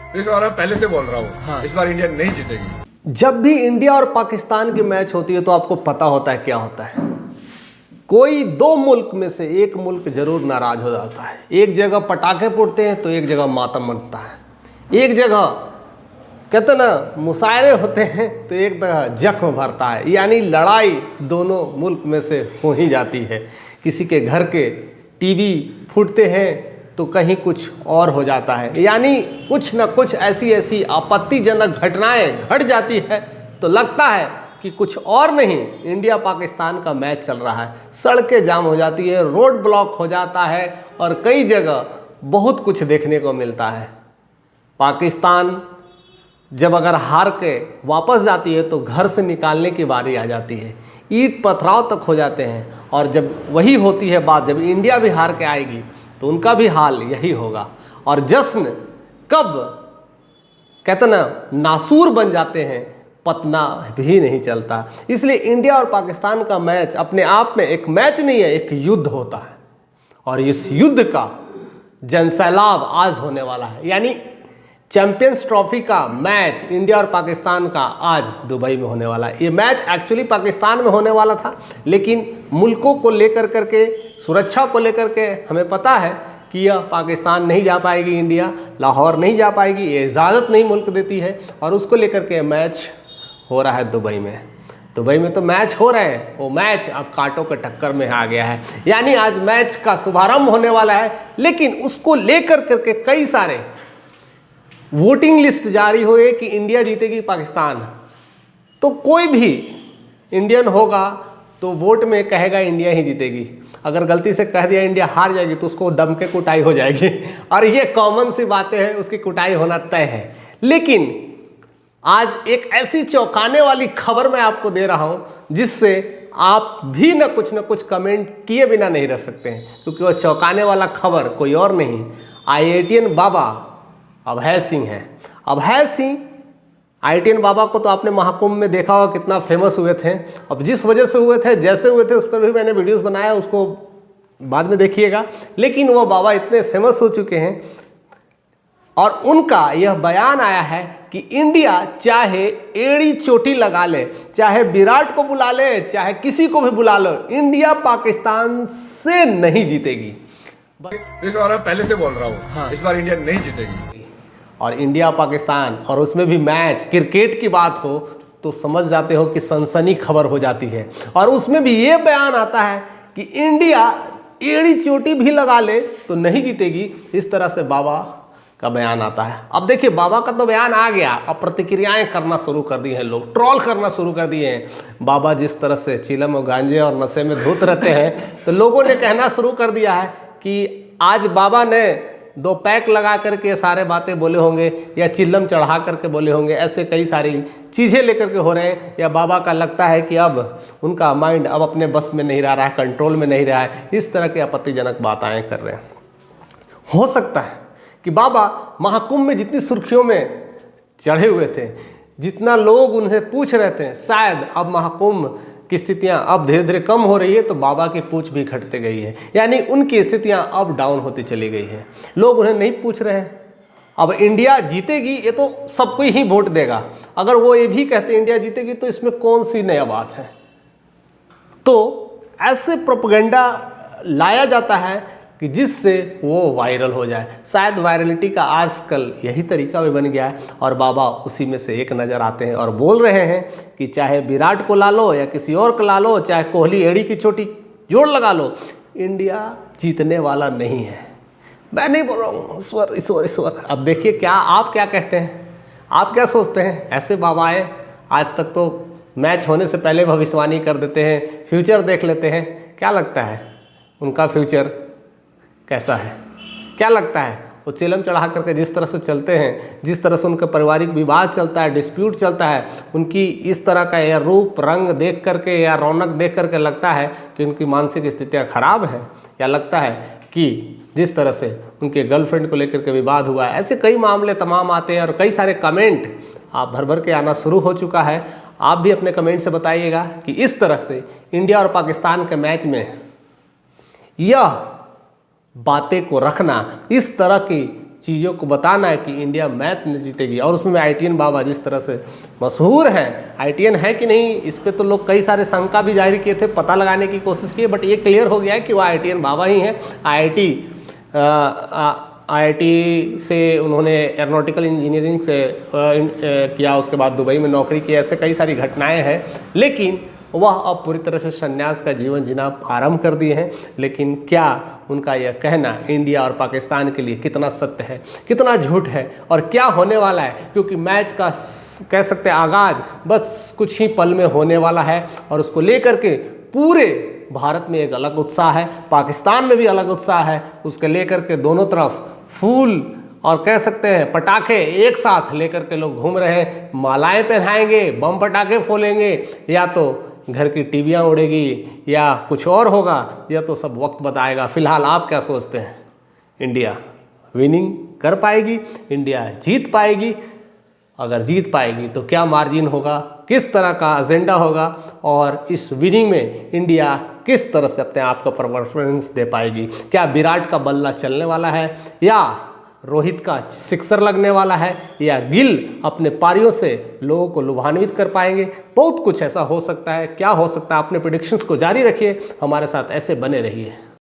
इस बार मैं पहले से बोल रहा हूँ, हाँ। इस बार इंडिया नहीं जीतेगी। जब भी इंडिया और पाकिस्तान की मैच होती है तो आपको पता होता है क्या होता है। कोई दो मुल्क में से एक मुल्क जरूर नाराज हो जाता है। एक जगह पटाखे फूटते हैं तो एक जगह मातम मनता है। एक जगह कहते ना मुशायरे होते हैं तो एक जगह जख्म भरता है। यानी लड़ाई दोनों मुल्क में से हो ही जाती है। किसी के घर के टीवी फूटते हैं तो कहीं कुछ और हो जाता है। यानी कुछ न कुछ ऐसी आपत्तिजनक घटनाएं घट जाती है तो लगता है कि कुछ और नहीं, इंडिया पाकिस्तान का मैच चल रहा है। सड़कें जाम हो जाती है, रोड ब्लॉक हो जाता है और कई जगह बहुत कुछ देखने को मिलता है। पाकिस्तान जब अगर हार के वापस जाती है तो घर से निकालने की बारी आ जाती है। ईंट पथराव तक हो जाते हैं। और जब वही होती है बात, जब इंडिया भी हार के आएगी तो उनका भी हाल यही होगा। और जश्न कब कहते ना नासूर बन जाते हैं पतना भी नहीं चलता। इसलिए इंडिया और पाकिस्तान का मैच अपने आप में एक मैच नहीं है, एक युद्ध होता है। और इस युद्ध का जनसैलाब आज होने वाला है। यानी चैंपियंस ट्रॉफी का मैच इंडिया और पाकिस्तान का आज दुबई में होने वाला है। ये मैच एक्चुअली पाकिस्तान में होने वाला था, लेकिन मुल्कों को लेकर करके, सुरक्षा को लेकर के हमें पता है कि यह पाकिस्तान नहीं जा पाएगी, इंडिया लाहौर नहीं जा पाएगी, ये इजाज़त नहीं मुल्क देती है। और उसको लेकर के मैच हो रहा है दुबई में। दुबई में तो मैच हो रहे हैं, वो मैच अब कांटों के टक्कर में आ गया है। यानी आज मैच का शुभारंभ होने वाला है, लेकिन उसको लेकर करके कई सारे वोटिंग लिस्ट जारी हुए कि इंडिया जीतेगी पाकिस्तान। तो कोई भी इंडियन होगा तो वोट में कहेगा इंडिया ही जीतेगी। अगर गलती से कह दिया इंडिया हार जाएगी तो उसको दम के कुटाई हो जाएगी। और ये कॉमन सी बातें हैं, उसकी कुटाई होना तय है। लेकिन आज एक ऐसी चौंकाने वाली खबर मैं आपको दे रहा हूँ जिससे आप भी न कुछ कमेंट किए बिना नहीं रह सकते हैं, क्योंकि वो चौंकाने वाला खबर कोई और नहीं, IITian बाबा अभय सिंह है। अभय सिंह IITian बाबा को तो आपने महाकुंभ में देखा होगा कितना फेमस हुए थे। अब जिस वजह से हुए थे, जैसे हुए थे, उस पर भी मैंने वीडियोस बनाया, उसको बाद में देखिएगा। लेकिन वो बाबा इतने फेमस हो चुके हैं और उनका यह बयान आया है कि इंडिया चाहे एड़ी चोटी लगा ले, चाहे विराट को बुला ले, चाहे किसी को भी बुला लो, इंडिया पाकिस्तान से नहीं जीतेगी। इस बार मैं पहले से बोल रहा हूँ, हाँ। इस बार इंडिया नहीं जीतेगी। और इंडिया पाकिस्तान और उसमें भी मैच क्रिकेट की बात हो तो समझ जाते हो कि सनसनी खबर हो जाती है। और उसमें भी ये बयान आता है कि इंडिया एड़ी चोटी भी लगा ले तो नहीं जीतेगी। इस तरह से बाबा का बयान आता है। अब देखिए, बाबा का तो बयान आ गया, अब प्रतिक्रियाएं करना शुरू कर दी हैं, लोग ट्रोल करना शुरू कर दिए हैं। बाबा जिस तरह से चिलम और गांजे और नशे में धुत रहते हैं तो लोगों ने कहना शुरू कर दिया है कि आज बाबा ने 2 पैक लगा करके सारे बातें बोले होंगे या चिल्लम चढ़ा करके बोले होंगे। ऐसे कई सारी चीज़ें लेकर के हो रहे हैं। या बाबा का लगता है कि अब उनका माइंड अब अपने बस में नहीं रह रहा है, कंट्रोल में नहीं रहा है। इस तरह की आपत्तिजनक बातें कर रहे हैं। हो सकता है कि बाबा महाकुंभ में जितनी सुर्खियों में चढ़े हुए थे, जितना लोग उन्हें पूछ रहे थे, शायद अब महाकुंभ की स्थितियां अब धीरे धीरे कम हो रही है तो बाबा की पूछ भी घटते गई है। यानी उनकी स्थितियां अब डाउन होती चली गई है। लोग उन्हें नहीं पूछ रहे हैं। अब इंडिया जीतेगी ये तो सबको ही वोट देगा। अगर वो ये भी कहते इंडिया जीतेगी तो इसमें कौन सी नया बात है। तो ऐसे प्रोपेगेंडा लाया जाता है कि जिससे वो वायरल हो जाए। शायद वायरलिटी का आजकल यही तरीका भी बन गया है और बाबा उसी में से एक नज़र आते हैं और बोल रहे हैं कि चाहे विराट को ला लो या किसी और को ला लो, चाहे कोहली एड़ी की चोटी जोड़ लगा लो, इंडिया जीतने वाला नहीं है। मैं नहीं बोल रहा हूँ ईश्वर ईश्वर ईश्वर। अब देखिए क्या आप क्या कहते हैं, आप क्या सोचते हैं। ऐसे बाबाएँ आज तक तो मैच होने से पहले भविष्यवाणी कर देते हैं, फ्यूचर देख लेते हैं। क्या लगता है उनका फ्यूचर कैसा है? क्या लगता है वो चिलम चढ़ा करके जिस तरह से चलते हैं, जिस तरह से उनका पारिवारिक विवाद चलता है, डिस्प्यूट चलता है, उनकी इस तरह का या रूप रंग देख करके या रौनक देख करके लगता है कि उनकी मानसिक स्थितियाँ खराब है, या लगता है कि जिस तरह से उनके गर्लफ्रेंड को लेकर के विवाद हुआ है। ऐसे कई मामले तमाम आते हैं और कई सारे कमेंट आप भर भर के आना शुरू हो चुका है। आप भी अपने कमेंट से बताइएगा कि इस तरह से इंडिया और पाकिस्तान के मैच में यह बातें को रखना, इस तरह की चीज़ों को बताना है कि इंडिया मैच नहीं जीतेगी। और उसमें ITN बाबा जिस तरह से मशहूर हैं, ITN है कि नहीं इस पे तो लोग कई सारे शंका भी जाहिर किए थे, पता लगाने की कोशिश की, बट ये क्लियर हो गया है कि वो ITN बाबा ही हैं। IIT से उन्होंने एरोनॉटिकल इंजीनियरिंग से किया, उसके बाद दुबई में नौकरी की, ऐसे कई सारी घटनाएं हैं, लेकिन वह अब पूरी तरह से संन्यास का जीवन जीना आरंभ कर दिए हैं। लेकिन क्या उनका यह कहना इंडिया और पाकिस्तान के लिए कितना सत्य है, कितना झूठ है, और क्या होने वाला है, क्योंकि मैच का कह सकते हैं आगाज बस कुछ ही पल में होने वाला है, और उसको लेकर के पूरे भारत में एक अलग उत्साह है, पाकिस्तान में भी अलग उत्साह है, उसके लेकर के दोनों तरफ फूल और कह सकते हैं पटाखे एक साथ लेकर के लोग घूम रहे हैं। मालाएं पहनाएंगे, बम पटाखे फोलेंगे, या तो घर की टीवियाँ उड़ेगी, या कुछ और होगा, या तो सब वक्त बताएगा। फिलहाल आप क्या सोचते हैं? इंडिया विनिंग कर पाएगी? इंडिया जीत पाएगी? अगर जीत पाएगी तो क्या मार्जिन होगा, किस तरह का एजेंडा होगा, और इस विनिंग में इंडिया किस तरह से अपने आप को परफॉर्मेंस दे पाएगी? क्या विराट का बल्ला चलने वाला है, या रोहित का सिक्सर लगने वाला है, या गिल अपने पारियों से लोगों को लुभान्वित कर पाएंगे? बहुत कुछ ऐसा हो सकता है। क्या हो सकता है? अपने प्रेडिक्शंस को जारी रखिए, हमारे साथ ऐसे बने रहिए।